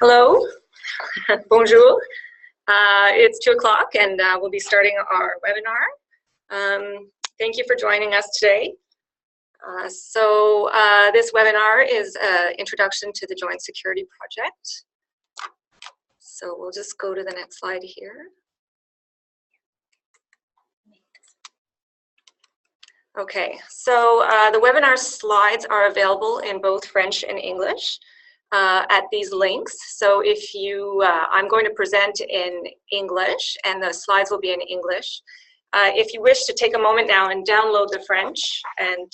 Hello, bonjour. It's 2 o'clock and we'll be starting our webinar. Thank you for joining us today. This webinar is an introduction to the Joint Security Project. So we'll just go to the next slide here. Okay, so the webinar slides are available in both French and English at these links. So if you, I'm going to present in English and the slides will be in English. If you wish to take a moment now and download the French and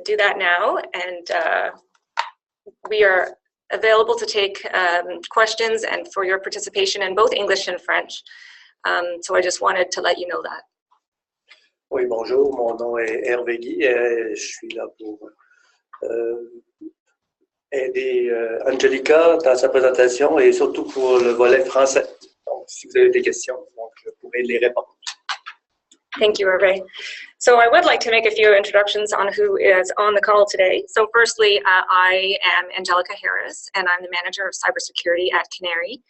do that now, and we are available to take questions and for your participation in both English and French. So I just wanted to let you know that. Oui, bonjour, mon nom est Hervé Guy, je suis là pour aider Angelica dans sa présentation et surtout pour le volet français. Donc, si vous avez des questions, donc, je pourrai les répondre. Thank you, Hervé. So I would like to make a few introductions on who is on the call today. So firstly, I am Angelica Harris, and I'm the Manager of Cybersecurity at Canary.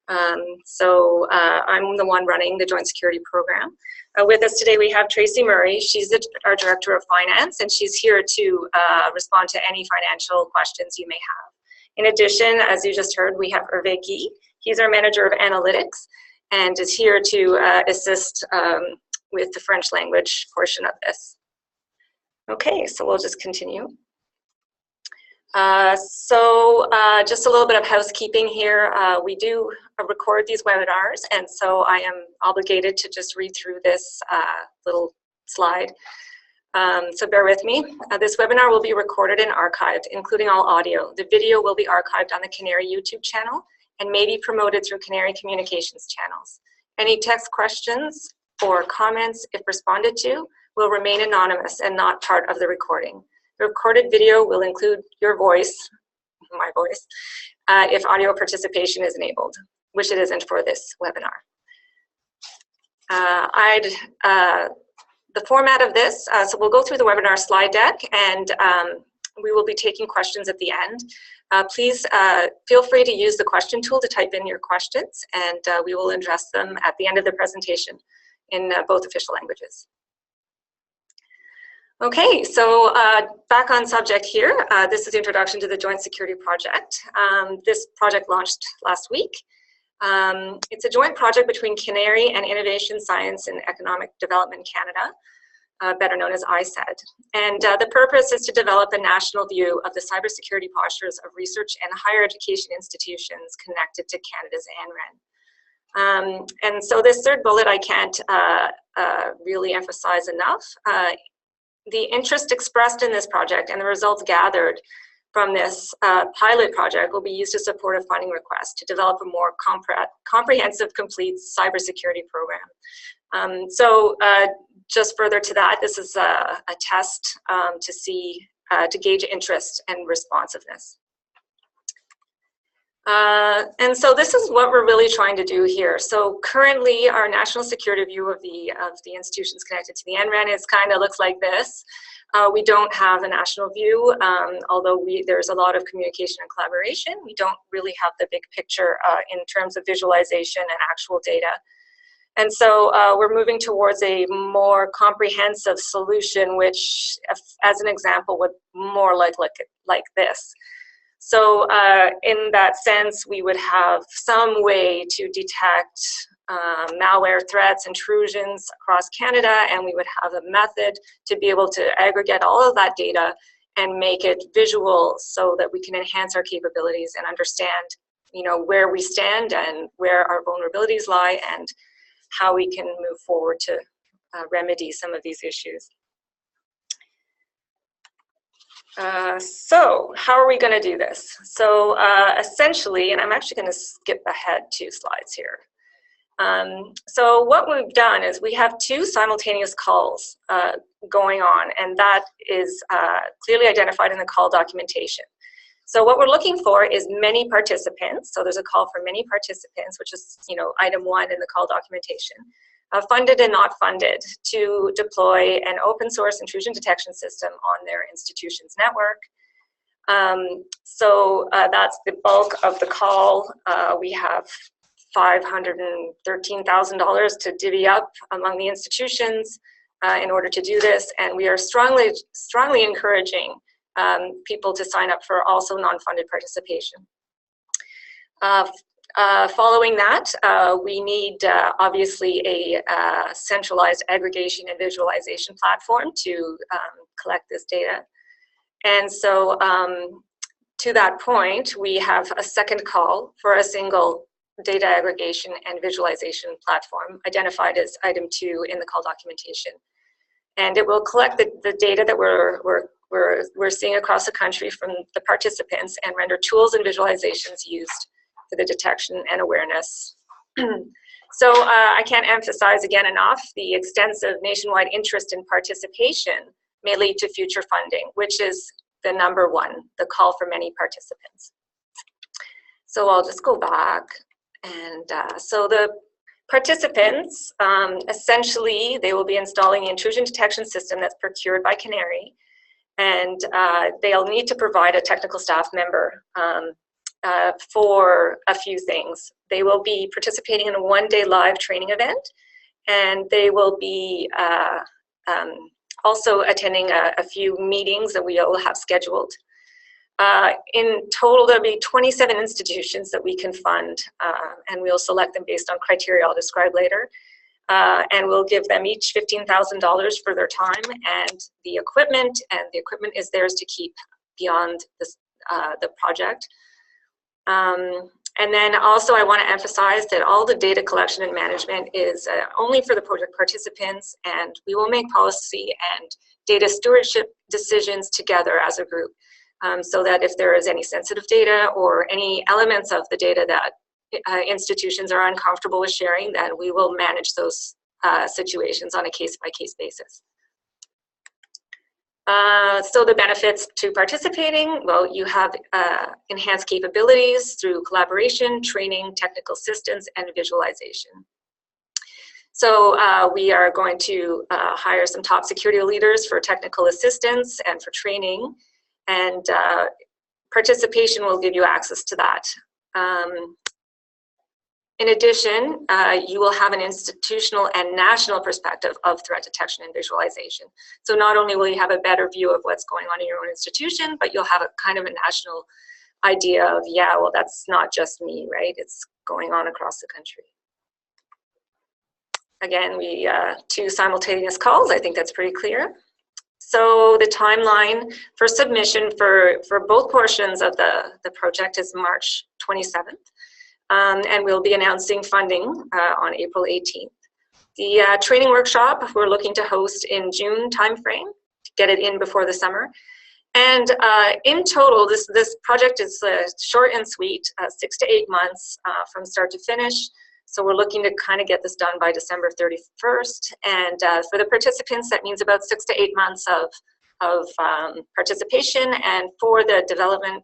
I'm the one running the Joint Security Program. With us today we have Tracy Murray. She's our Director of Finance, and she's here to respond to any financial questions you may have. In addition, as you just heard, we have Hervé Guy. He's our Manager of Analytics and is here to assist with the French language portion of this. Okay, so we'll just continue. Just a little bit of housekeeping here. We do record these webinars, and so I am obligated to just read through this little slide. So bear with me. This webinar will be recorded and archived, including all audio. The video will be archived on the Canary YouTube channel and may be promoted through Canary Communications channels. Any text questions or comments, if responded to, will remain anonymous and not part of the recording. The recorded video will include your voice, my voice, if audio participation is enabled, which it isn't for this webinar. The format of this, so we'll go through the webinar slide deck, and we will be taking questions at the end. Please feel free to use the question tool to type in your questions, and we will address them at the end of the presentation in both official languages. Okay, so back on subject here. This is the introduction to the Joint Security Project. This project launched last week. It's a joint project between Canary and Innovation, Science and Economic Development Canada, better known as ISED. And the purpose is to develop a national view of the cybersecurity postures of research and higher education institutions connected to Canada's ANREN. And so this third bullet I can't really emphasize enough. The interest expressed in this project and the results gathered from this pilot project will be used to support a funding request to develop a more comprehensive, complete cybersecurity program. Just further to that, this is a test to gauge interest and responsiveness. And so this is what we're really trying to do here. So currently our national security view of the institutions connected to the NREN is kind of looks like this. We don't have a national view, although there's a lot of communication and collaboration. We don't really have the big picture in terms of visualization and actual data. And so we're moving towards a more comprehensive solution, which, as an example, would more like this. So in that sense, we would have some way to detect malware threats, intrusions across Canada, and we would have a method to be able to aggregate all of that data and make it visual so that we can enhance our capabilities and understand, where we stand and where our vulnerabilities lie and how we can move forward to remedy some of these issues. So how are we going to do this? So essentially, and I'm actually going to skip ahead 2 slides here. So what we've done is we have 2 simultaneous calls going on, and that is clearly identified in the call documentation. So what we're looking for is many participants. So there's a call for many participants, which is item 1 in the call documentation. Funded and not funded, to deploy an open source intrusion detection system on their institution's network. So that's the bulk of the call. We have $513,000 to divvy up among the institutions in order to do this, and we are strongly encouraging people to sign up for also non-funded participation. Following that, we need obviously a centralized aggregation and visualization platform to collect this data. And so to that point, we have a second call for a single data aggregation and visualization platform identified as item 2 in the call documentation. And it will collect the data that we're seeing across the country from the participants and render tools and visualizations used for the detection and awareness. So I can't emphasize again enough, the extensive nationwide interest in participation may lead to future funding, which is the number one, the call for many participants. So I'll just go back. And so the participants, essentially, they will be installing the intrusion detection system that's procured by Canary, and they'll need to provide a technical staff member for a few things. They will be participating in a one-day live training event, and they will be also attending a few meetings that we will have scheduled. In total, there'll be 27 institutions that we can fund, and we'll select them based on criteria I'll describe later. And we'll give them each $15,000 for their time and the equipment is theirs to keep beyond this, the project. And then also I want to emphasize that all the data collection and management is only for the project participants, and we will make policy and data stewardship decisions together as a group, so that if there is any sensitive data or any elements of the data that institutions are uncomfortable with sharing, then we will manage those situations on a case-by-case basis. So the benefits to participating, well, you have enhanced capabilities through collaboration, training, technical assistance, and visualization. So we are going to hire some top security leaders for technical assistance and for training, and participation will give you access to that. In addition, you will have an institutional and national perspective of threat detection and visualization. So not only will you have a better view of what's going on in your own institution, but you'll have a kind of a national idea of, yeah, well, that's not just me, right? It's going on across the country. Again, we 2 simultaneous calls. I think that's pretty clear. So the timeline for submission for both portions of the project is March 27th. And we'll be announcing funding on April 18th. The training workshop we're looking to host in June timeframe to get it in before the summer. And in total, this project is short and sweet, 6 to 8 months from start to finish. So we're looking to kind of get this done by December 31st. And for the participants, that means about 6 to 8 months of participation. And for the development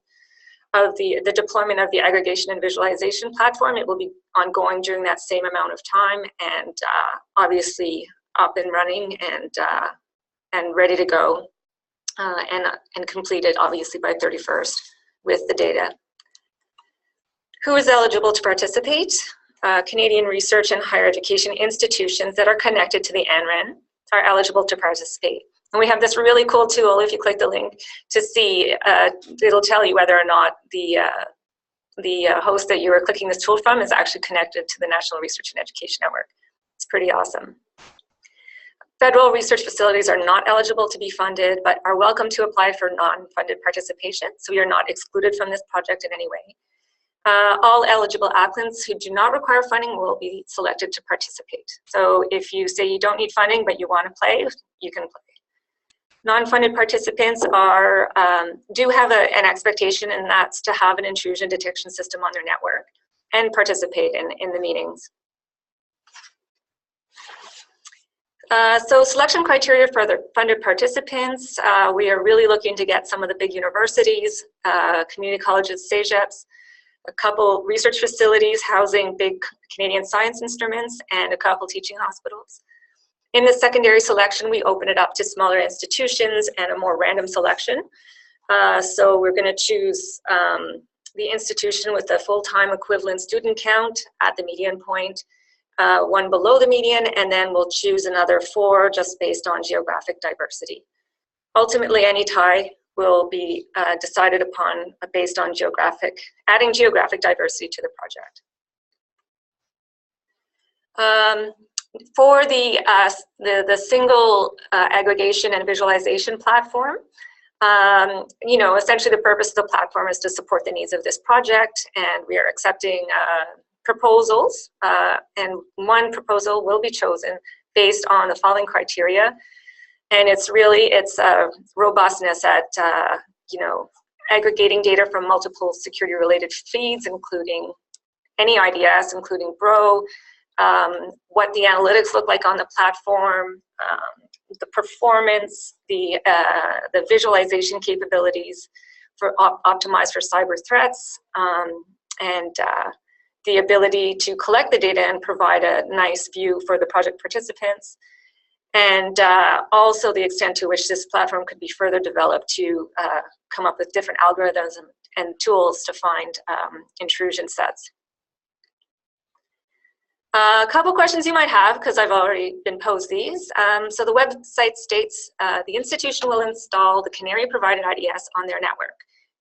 of the deployment of the aggregation and visualization platform, it will be ongoing during that same amount of time, and obviously up and running and ready to go and completed obviously by 31st with the data. Who is eligible to participate? Canadian research and higher education institutions that are connected to the ANREN are eligible to participate. And we have this really cool tool, if you click the link, to see, it'll tell you whether or not the host that you are clicking this tool from is actually connected to the National Research and Education Network. It's pretty awesome. Federal research facilities are not eligible to be funded, but are welcome to apply for non-funded participation, so you're not excluded from this project in any way. All eligible applicants who do not require funding will be selected to participate. So if you say you don't need funding, but you want to play, you can play. Non-funded participants are, do have an expectation, and that's to have an intrusion detection system on their network and participate in the meetings. So selection criteria for the funded participants, we are really looking to get some of the big universities, community colleges, CEGEPs, a couple research facilities housing big Canadian science instruments, and a couple teaching hospitals. In the secondary selection, we open it up to smaller institutions and a more random selection. So we're going to choose the institution with the full-time equivalent student count at the median point, one below the median, and then we'll choose another 4 just based on geographic diversity. Ultimately, any tie will be decided upon based on adding geographic diversity to the project. For the single aggregation and visualization platform, you know, essentially the purpose of the platform is to support the needs of this project, and we are accepting proposals, and one proposal will be chosen based on the following criteria, and it's robustness at, you know, aggregating data from multiple security-related feeds, including any IDS, including BRO, what the analytics look like on the platform, the performance, the visualization capabilities for optimized for cyber threats, and the ability to collect the data and provide a nice view for the project participants, and also the extent to which this platform could be further developed to come up with different algorithms and tools to find intrusion sets. A couple questions you might have, because I've already been posed these. So the website states the institution will install the Canary provided IDS on their network.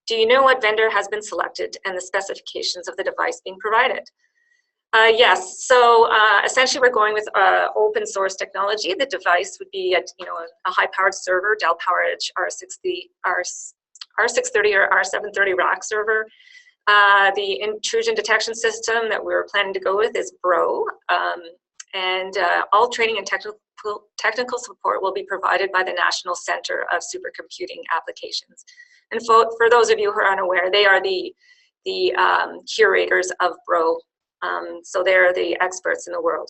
Do you know what vendor has been selected and the specifications of the device being provided? Yes, so essentially we're going with open source technology. The device would be a high-powered server, Dell PowerEdge R630 or R730 rack server. The intrusion detection system that we're planning to go with is BRO, and all training and technical support will be provided by the National Center of Supercomputing Applications. And for those of you who are unaware, they are the curators of BRO, so they're the experts in the world.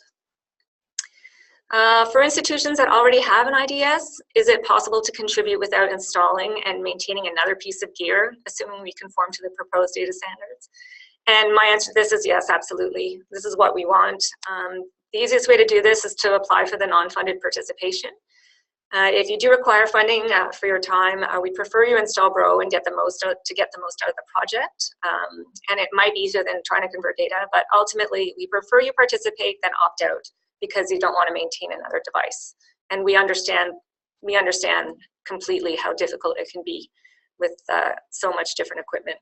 For institutions that already have an IDS, is it possible to contribute without installing and maintaining another piece of gear, assuming we conform to the proposed data standards? And my answer to this is yes, absolutely. This is what we want. The easiest way to do this is to apply for the non-funded participation. If you do require funding for your time, we prefer you install BRO and get the most out of the project. And it might be easier than trying to convert data, but ultimately we prefer you participate than opt out, because you don't want to maintain another device. And we understand completely how difficult it can be with so much different equipment.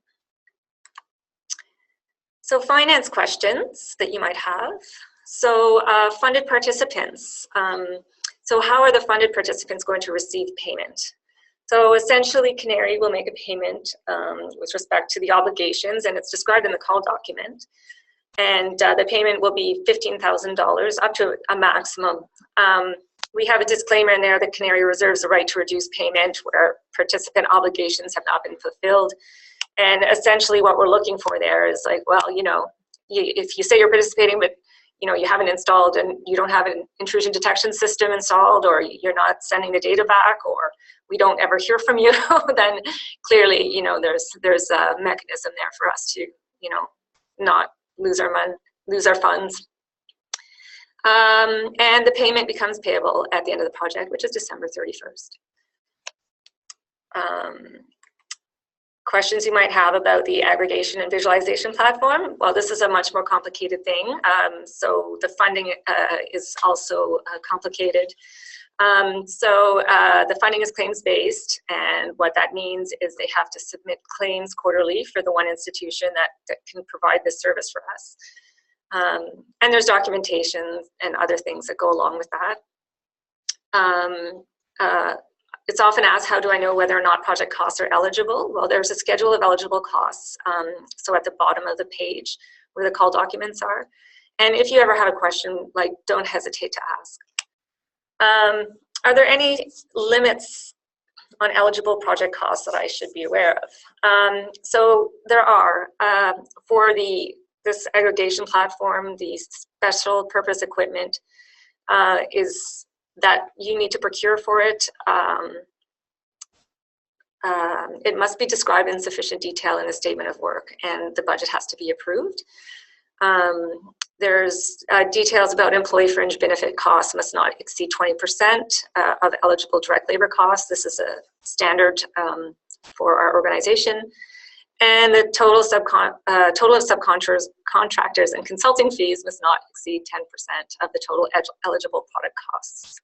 So finance questions that you might have. So funded participants. So how are the funded participants going to receive payment? So essentially Canary will make a payment with respect to the obligations, and it's described in the call document. And the payment will be $15,000 up to a maximum. We have a disclaimer in there that Canary reserves the right to reduce payment where participant obligations have not been fulfilled. And essentially what we're looking for there is like, well, you know, if you say you're participating, but you know, you haven't installed and you don't have an intrusion detection system installed, or you're not sending the data back, or we don't ever hear from you, then clearly, you know, there's a mechanism there for us to, you know, not lose our money, lose our funds. And the payment becomes payable at the end of the project, which is December 31st. Questions you might have about the aggregation and visualization platform. Well, this is a much more complicated thing. So the funding is also complicated. The funding is claims-based, and what that means is they have to submit claims quarterly for the one institution that can provide this service for us. And there's documentation and other things that go along with that. It's often asked, how do I know whether or not project costs are eligible? Well, there's a schedule of eligible costs. So at the bottom of the page where the call documents are. And if you ever have a question, like, don't hesitate to ask. Are there any limits on eligible project costs that I should be aware of? So there are. For this aggregation platform, the special purpose equipment is that you need to procure for it. It must be described in sufficient detail in the statement of work, and the budget has to be approved. There's details about employee fringe benefit costs must not exceed 20% of eligible direct labor costs. This is a standard for our organization. And the total of subcontractors and consulting fees must not exceed 10% of the total eligible product costs.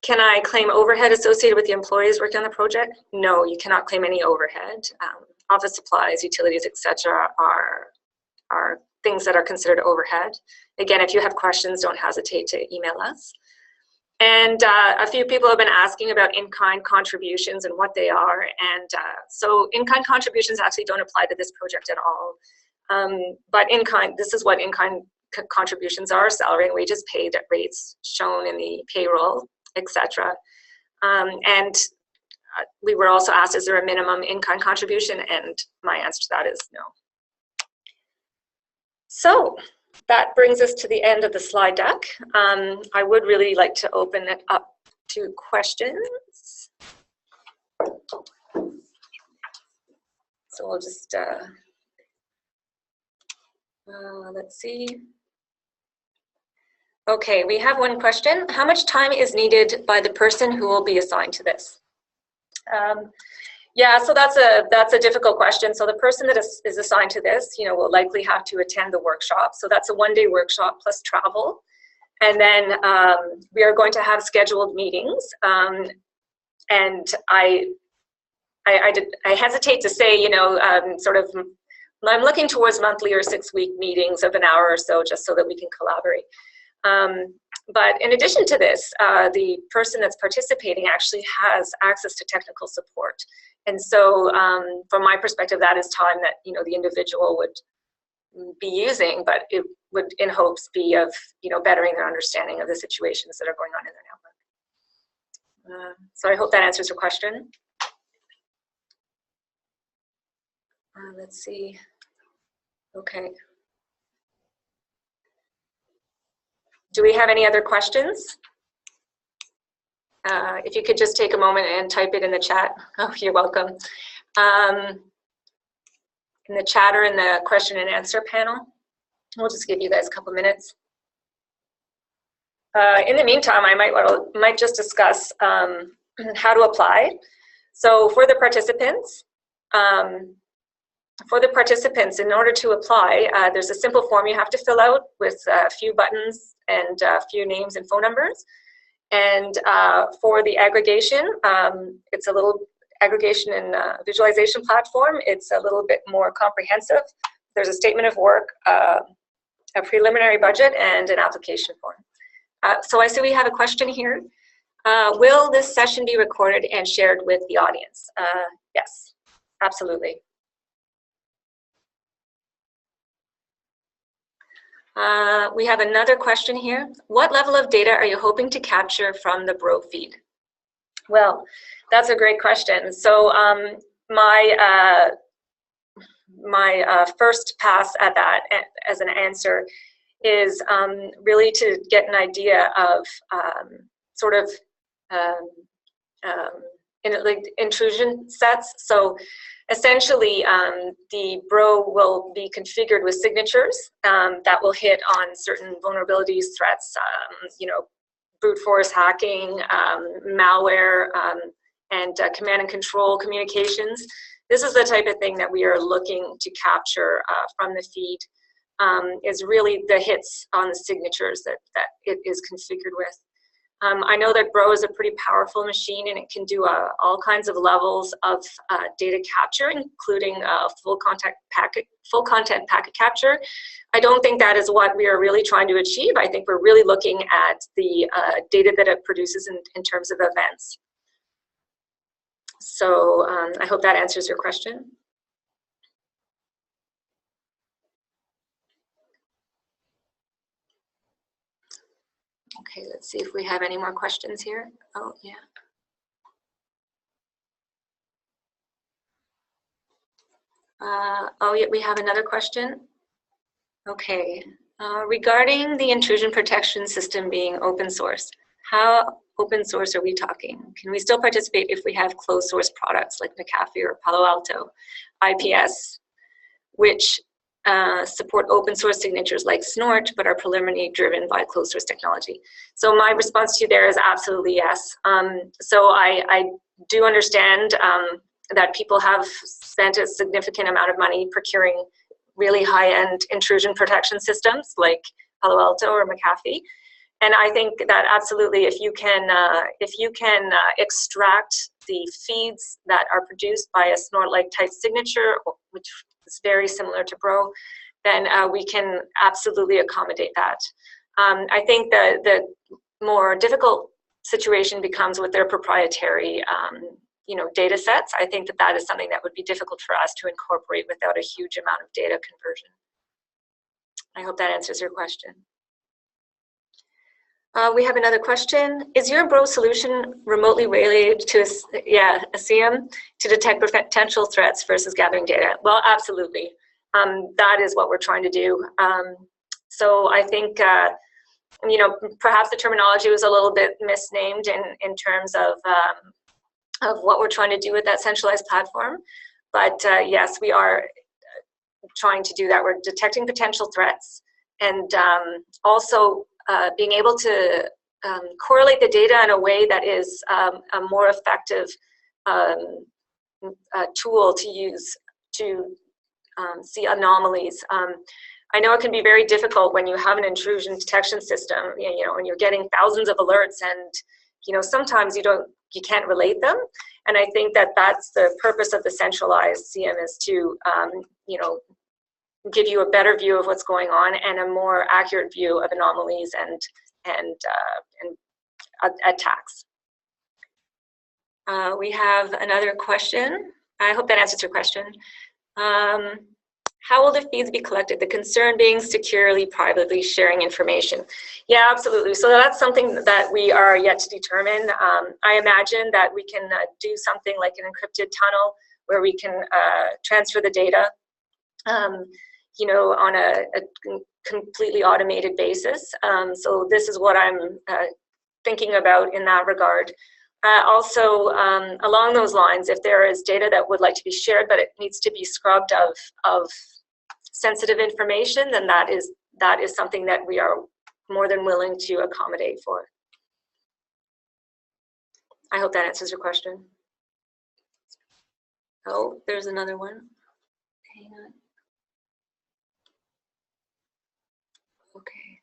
Can I claim overhead associated with the employees working on the project? No, you cannot claim any overhead. Office supplies, utilities, etc. are things that are considered overhead. Again, if you have questions, don't hesitate to email us. And a few people have been asking about in-kind contributions and what they are. And so in-kind contributions actually don't apply to this project at all. But in-kind, this is what in-kind contributions are: salary and wages paid at rates shown in the payroll, etc. And we were also asked, is there a minimum in-kind contribution? And my answer to that is no. So that brings us to the end of the slide deck. I would really like to open it up to questions. So we'll just, let's see. Okay, we have one question. How much time is needed by the person who will be assigned to this? Yeah, so that's a difficult question. So the person that is assigned to this, will likely have to attend the workshop. So that's a one-day workshop plus travel. And then we are going to have scheduled meetings. And I hesitate to say, sort of, I'm looking towards monthly or 6-week meetings of an hour or so, just so that we can collaborate. But in addition to this, the person that's participating actually has access to technical support. And so from my perspective, that is time that, the individual would be using, but it would in hopes be of, bettering their understanding of the situations that are going on in their network. So I hope that answers your question. Let's see. Okay. Do we have any other questions? If you could just take a moment and type it in the chat. Oh, you're welcome. In the chat or in the question and answer panel. We'll just give you guys a couple minutes. In the meantime, I might just discuss how to apply. So for the participants, in order to apply, there's a simple form you have to fill out with a few buttons and a few names and phone numbers. And for the aggregation, it's a little aggregation and visualization platform. It's a little bit more comprehensive. There's a statement of work, a preliminary budget, and an application form. So I see we have a question here. Will this session be recorded and shared with the audience? Yes, absolutely. We have another question here. What level of data are you hoping to capture from the Bro feed? Well, that's a great question. So my first pass at that as an answer is really to get an idea of sort of intrusion sets. So essentially, the Bro will be configured with signatures that will hit on certain vulnerabilities, threats, brute force hacking, malware, and command and control communications. This is the type of thing that we are looking to capture from the feed, is really the hits on the signatures that it is configured with. I know that Bro is a pretty powerful machine, and it can do all kinds of levels of data capture, including full content packet capture. I don't think that is what we are really trying to achieve. I think we're really looking at the data that it produces in terms of events. So I hope that answers your question. Okay, let's see if we have any more questions here. Oh, yeah. Oh, yeah, we have another question. Okay, regarding the intrusion protection system being open source, how open source are we talking? Can we still participate if we have closed source products like McAfee or Palo Alto, IPS, which support open source signatures like Snort, but are preliminarily driven by closed source technology? So my response to you there is absolutely yes. So I do understand that people have spent a significant amount of money procuring really high-end intrusion protection systems like Palo Alto or McAfee. And I think that absolutely, if you can extract the feeds that are produced by a snort-like type signature, which is very similar to Bro, then we can absolutely accommodate that. I think the more difficult situation becomes with their proprietary data sets. I think that is something that would be difficult for us to incorporate without a huge amount of data conversion. I hope that answers your question. We have another question. Is your Bro solution remotely related to a CM to detect potential threats versus gathering data? Well, absolutely. That is what we're trying to do. So I think, perhaps the terminology was a little bit misnamed in terms of what we're trying to do with that centralized platform. But yes, we are trying to do that. We're detecting potential threats and also being able to correlate the data in a way that is a more effective tool to use to see anomalies. I know it can be very difficult when you have an intrusion detection system, when you're getting thousands of alerts and, sometimes you can't relate them. And I think that that's the purpose of the centralized CM is to, give you a better view of what's going on and a more accurate view of anomalies and attacks. We have another question. I hope that answers your question. How will the feeds be collected? The concern being securely, privately sharing information. Yeah, absolutely. So that's something that we are yet to determine. I imagine that we can do something like an encrypted tunnel where we can transfer the data, on a completely automated basis. So this is what I'm thinking about in that regard. Also, along those lines, if there is data that would like to be shared, but it needs to be scrubbed of sensitive information, then that is something that we are more than willing to accommodate for. I hope that answers your question. Oh, there's another one. Hang on. Okay.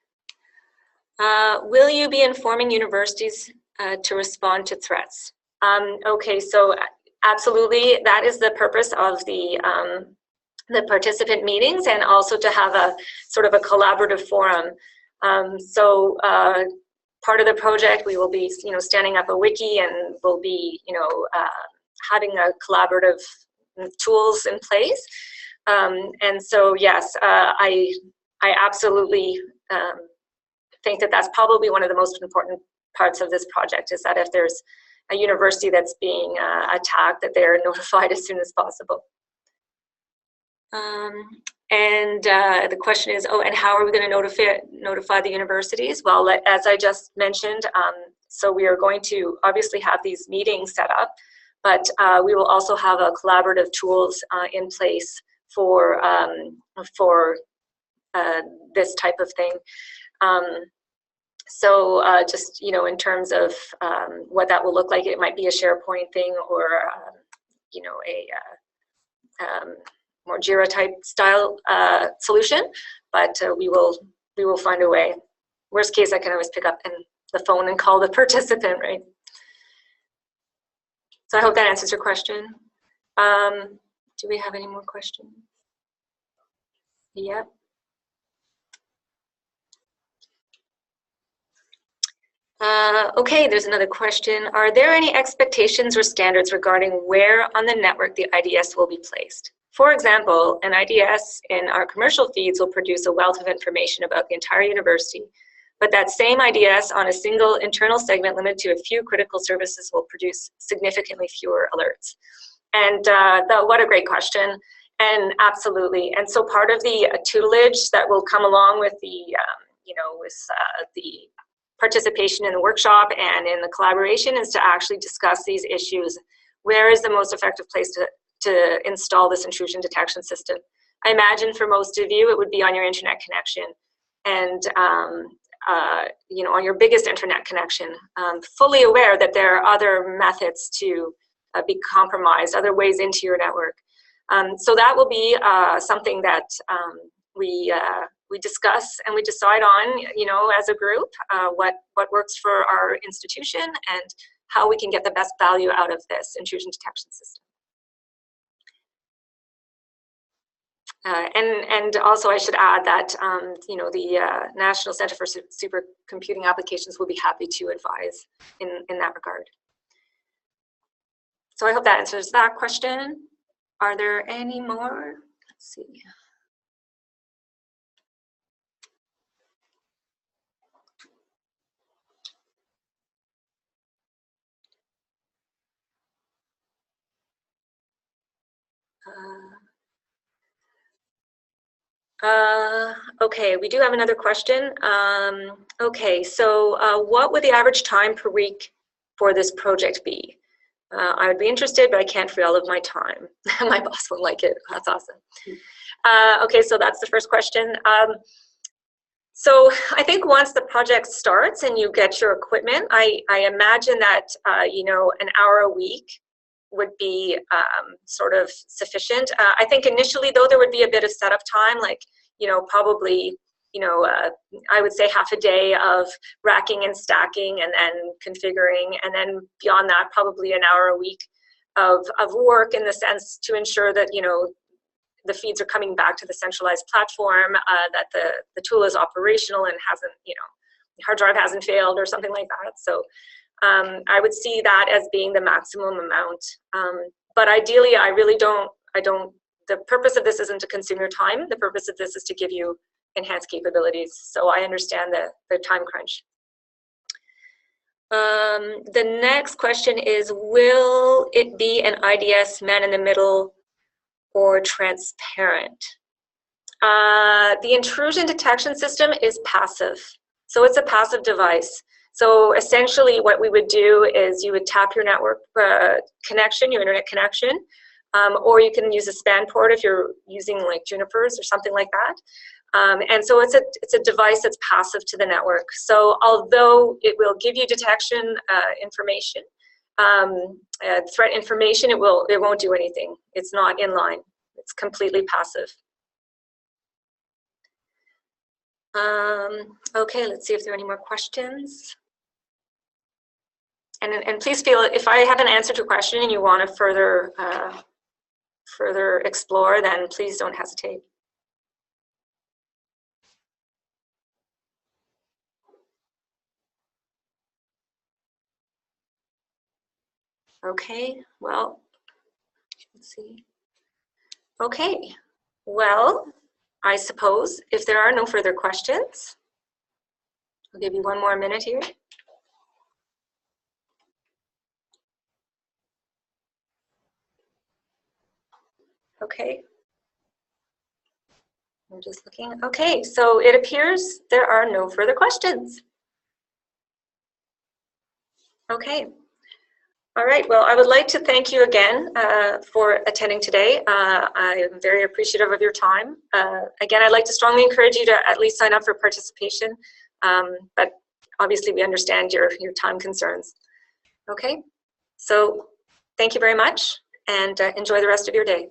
Will you be informing universities to respond to threats? Okay, so absolutely, that is the purpose of the participant meetings, and also to have a sort of a collaborative forum. So part of the project, we will be standing up a wiki, and we'll be having a collaborative tools in place. And so yes, I absolutely think that that's probably one of the most important parts of this project, is that if there's a university that's being attacked, that they're notified as soon as possible. And the question is, and how are we going to notify the universities? Well, as I just mentioned, so we are going to obviously have these meetings set up, but we will also have a collaborative tools in place for this type of thing. So just, in terms of what that will look like, it might be a SharePoint thing, or, a more Jira type style solution, but we will find a way. Worst case, I can always pick up the phone and call the participant, right? So I hope that answers your question. Do we have any more questions? Yep. Okay, there's another question. Are there any expectations or standards regarding where on the network the IDS will be placed? For example, an IDS in our commercial feeds will produce a wealth of information about the entire university, but that same IDS on a single internal segment limited to a few critical services will produce significantly fewer alerts. And what a great question. And absolutely. And so part of the tutelage that will come along with the, the participation in the workshop and in the collaboration is to actually discuss these issues. Where is the most effective place to install this intrusion detection system? I imagine for most of you, it would be on your internet connection, and on your biggest internet connection, fully aware that there are other methods to be compromised, other ways into your network. So that will be something that we discuss and we decide on, you know, as a group, what works for our institution and how we can get the best value out of this intrusion detection system. And also I should add that, you know, the National Center for Supercomputing Applications will be happy to advise in that regard. So I hope that answers that question. Are there any more? Let's see. Okay, we do have another question. Okay, so what would the average time per week for this project be? I would be interested, but I can't free all of my time. My boss won't like it. That's awesome. Okay, so that's the first question. So I think once the project starts and you get your equipment, I imagine that, you know, an hour a week would be sort of sufficient. I think initially, though, there would be a bit of setup time, like, you know, probably, you know, I would say half a day of racking and stacking and then configuring, and then beyond that, probably an hour a week of work in the sense to ensure that, you know, the feeds are coming back to the centralized platform, that the tool is operational and hasn't, you know, the hard drive hasn't failed or something like that. So I would see that as being the maximum amount. But ideally, I really don't, the purpose of this isn't to consume your time. The purpose of this is to give you enhanced capabilities. So I understand the time crunch. The next question is, will it be an IDS man in the middle or transparent? The intrusion detection system is passive. So it's a passive device. So essentially what we would do is you would tap your network connection, your internet connection, or you can use a span port if you're using like Junipers or something like that. And so it's a device that's passive to the network. So although it will give you detection information, threat information, it won't do anything. It's not inline. It's completely passive. Okay, let's see if there are any more questions. And please feel, if I haven't answered your question and you want to further explore, then please don't hesitate. Okay, well, let's see. Okay, well, I suppose if there are no further questions, I'll give you one more minute here. Okay. I'm just looking. Okay, so it appears there are no further questions. Okay. All right, well, I would like to thank you again for attending today. I am very appreciative of your time. Again, I'd like to strongly encourage you to at least sign up for participation, but obviously we understand your time concerns. Okay, so thank you very much and enjoy the rest of your day.